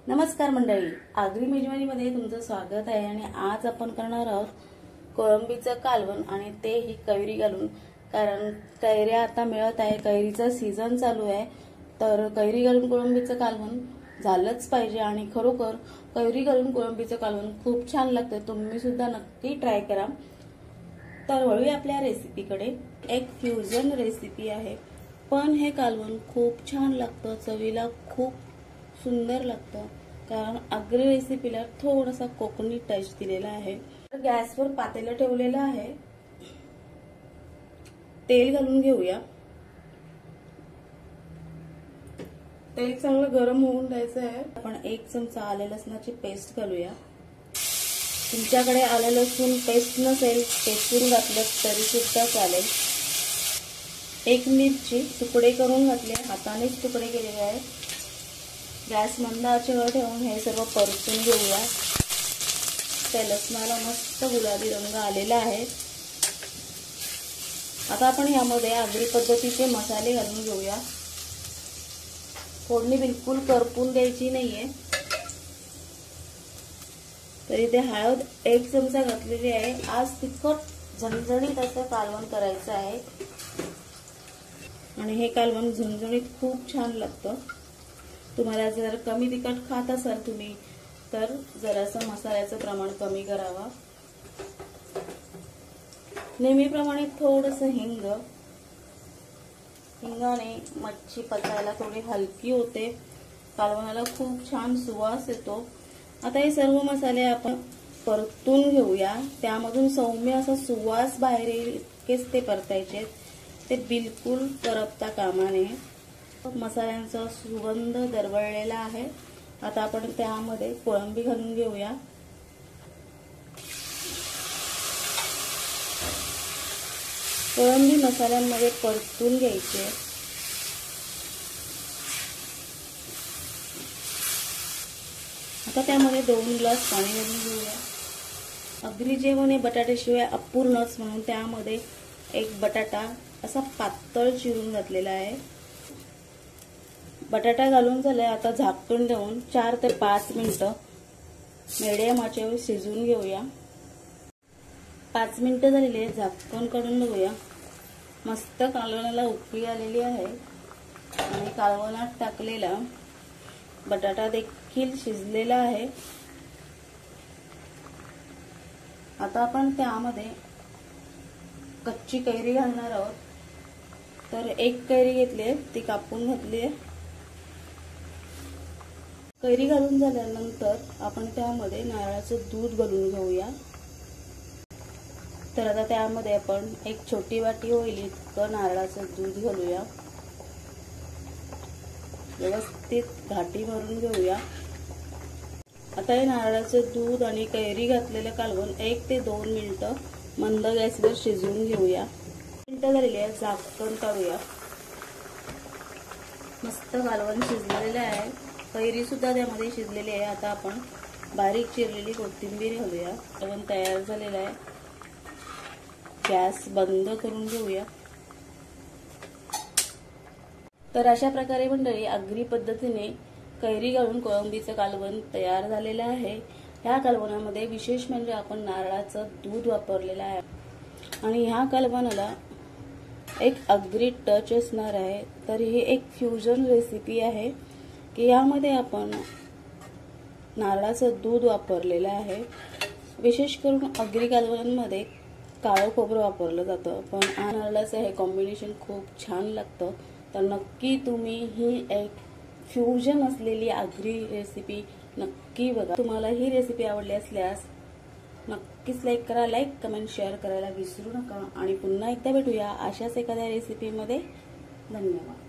नमस्कार मंडळी, आगरी मेजवानीमध्ये तुमचं स्वागत आहे। आणि आज आपण करणार आहोत कोळंबीचं कालवण आणि तेही कैरी घालून। कारण कैऱ्या आता मिळत आहे, कैरीचा सीझन चालू आहे, तर कैरी घालून कोळंबीचं कालवण झालंच पाहिजे। आणि खरोखर कैरी घालून कोळंबीचं कालवण खूप छान लागतं, तुम्ही सुद्धा नक्की ट्राय करा। तर वळूया आपल्या रेसिपीकडे। एक फ्युजन रेसिपी आहे, पण हे कालवण खूप छान लागतं, चवीला खूप सुंदर लागतं। कारण आगरी रेसिपीला थोडासा कोकणी टच दिलेला आहे। गॅसवर पातेलं ठेवलेलं आहे, तेल घालून घेऊया। तेल चांगलं गरम होऊन द्यायचं आहे। आपण 1 चमचा आले लसणाची पेस्ट घालूया। तुमच्याकडे आले लसूण पेस्ट नसेल, पेस्टून घातलं तरी सुद्धा चालेल। 1 मिरची तुकडे करून घातले, हातानेच तुकडे केलेले आहेत। गॅस मंद आचेवर ठेवून हे सर्व परतून घेऊया। त्या लसणाला मस्त गुलाबी रंग आलेला आहे। आता आपण यामध्ये आगरी पद्धतीचे मसाले घालून घेऊया। फोडणी बिलकुल करपून द्यायची नाहीये। तर इथे हळद 1 चमचा घातलेली आहे। आज तिखट झणझणीत असं कालवण करायचं आहे आणि हे कालवण झणझणीत खूप छान लागतं। तुम्हाला जर कमी तिखट खात असाल तुम्ही, तर जरासं मसाल्याचं प्रमाण कमी करावा। नेहमीप्रमाणे थोडंसं हिंगाने मच्छी पचायला थोडी हलकी होते, कालवणाला खूप छान सुवास येतो। आता हे सर्व मसाले आपण परतून घेऊया। त्यामधून सौम्य असा सुवास बाहेर येईल इतकेच ते परतायचे, ते बिलकुल करपता कामा नये। मसाल्यांचा सुगंध दरवळलेला आहे। आता आपण त्यामध्ये कोळंबी घालून घेऊया। कोळंबी मसाल्यांमध्ये परतून घ्यायची। आता त्यामध्ये 2 ग्लास पाणी घालून घेऊया। आगरी जेवण हे बटाट्याशिवाय अपूर्णच, म्हणून त्यामध्ये 1 बटाटा असा पातळ चिरून घातलेला आहे। बटाटा घालून झाले, आता झाकण देऊन 4 ते 5 मिनिटं मीडियम आचेवर शिजवून घेऊया। 5 मिनिटं झालेली आहे, झाकण काढून बघूया। मस्त कालवणाला उकळी आलेली आहे आणि कालवणात टाकलेला बटाटा देखील शिजलेला आहे। आता आपण त्यामध्ये कच्ची कैरी घालणार आहोत। तर 1 कैरी घेतली आहे, ती कापून घातली आहे। कैरी घालून झाल्यानंतर आपण त्यामध्ये नारळाचं दूध घालून घेऊया। तर आता त्यामध्ये आपण 1 छोटी वाटी होईल इतकं नारळाचं दूध घालूया। व्यवस्थित घाटी भरून घेऊया। आता हे नारळाचं दूध आणि कैरी घातलेलं कालवण 1 ते 2 मिनिटं मंद गॅसवर शिजवून घेऊया। मिनिटं झालेली आहे, झाकण काढूया। मस्त कालवण शिजलेलं आहे, कैरी सुद्धा त्यामध्ये शिजलेली आहे। आता आपण बारीक चिरलेली कोथिंबीर घालूया। कालवण तयार झालेलं आहे, गॅस बंद करून घेऊया। तर अशा प्रकारे मंडळी आगरी पद्धतीने कैरी घालून कोळंबीचं कालवण तयार झालेलं आहे। ह्या कालवणामध्ये विशेष म्हणजे आपण नारळाचं दूध वापरलेलं आहे आणि ह्या कालवणाला एक आगरी टच असणार आहे। तर ही एक फ्युजन रेसिपी आहे की यामध्ये आपण नारळाचं दूध वापरलेलं आहे। विशेष करून आगरी कालवणांमध्ये काळं खोबरं वापरलं जातं, पण नारळाचं हे कॉम्बिनेशन खूप छान लागतं। तर नक्की तुम्ही ही एक फ्युजन असलेली आगरी रेसिपी नक्की बघा। तुम्हाला ही रेसिपी आवडली असल्यास नक्कीच लाईक करा, कमेंट शेअर करायला विसरू नका। आणि पुन्हा एकदा भेटूया अशाच एखाद्या रेसिपीमध्ये। धन्यवाद।